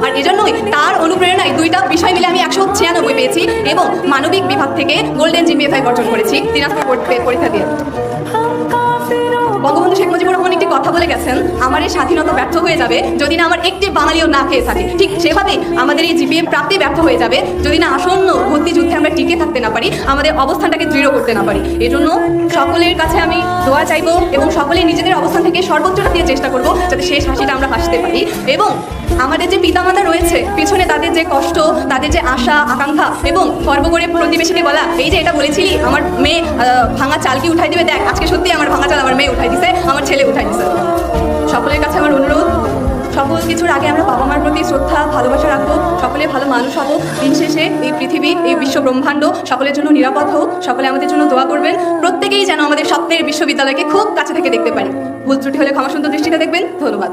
আর এজন্যই তার অনুপ্রেরণায় দুইটা বিষয় মিলে আমি 196 পেয়েছি এবং মানবিক বিভাগ থেকে গোল্ডেন জিপিএ অর্জন করেছি দিনাজপুর পরীক্ষা দিয়ে। বঙ্গবন্ধু শেখ মুজিবুর রহমান একটি কথা বলে গেছেন, আমার এই স্বাধীনতা ব্যর্থ হয়ে যাবে যদি না আমার একটি বাঙালিও না খেয়ে থাকে। ঠিক সেভাবে আমাদের এই জিপিএ প্রাপ্তি ব্যর্থ হয়ে যাবে যদি না আসন্ন ভর্তি যুদ্ধে আমরা টিকে থাকতে না পারি, আমাদের অবস্থানটাকে দৃঢ় করতে না পারি। এজন্য সকলের কাছে আমি দোয়া চাইবো এবং সকলে নিজেদের অবস্থান থেকে সর্বোচ্চটা দিয়ে চেষ্টা করবো যাতে শেষ হাসিটা আমরা হাসতে পারি। এবং আমাদের যে পিতামাতা রয়েছে পিছনে তাদের যে কষ্ট, তাদের যে আশা আকাঙ্ক্ষা এবং গর্ব করে প্রতিবেশীকে বলা, এই যে এটা বলেছিলি আমার মেয়ে ভাঙা চাল কি উঠাই দিবে, দেখ আজকে সত্যি আমার ভাঙা চাল আমার মেয়ে উঠাই দিছে, আমার ছেলে উঠাই দিছে। সকলের কাছে আমার অনুরোধ, সকল কিছুর আগে আমরা বাবা মার প্রতি শ্রদ্ধা ভালোবাসা রাখবো, সকলে ভালো মানুষ হবো। দিন শেষে এই পৃথিবী এই বিশ্ব ব্রহ্মাণ্ড সকলের জন্য নিরাপদ হোক, সকলে আমাদের জন্য দোয়া করবেন। প্রত্যেকেই যেন আমাদের স্বপ্নের বিশ্ববিদ্যালয়কে খুব কাছে থেকে দেখতে পারি। ভুল ত্রুটি হলে ক্ষমা সুন্দর দৃষ্টিতে দেখবেন। ধন্যবাদ।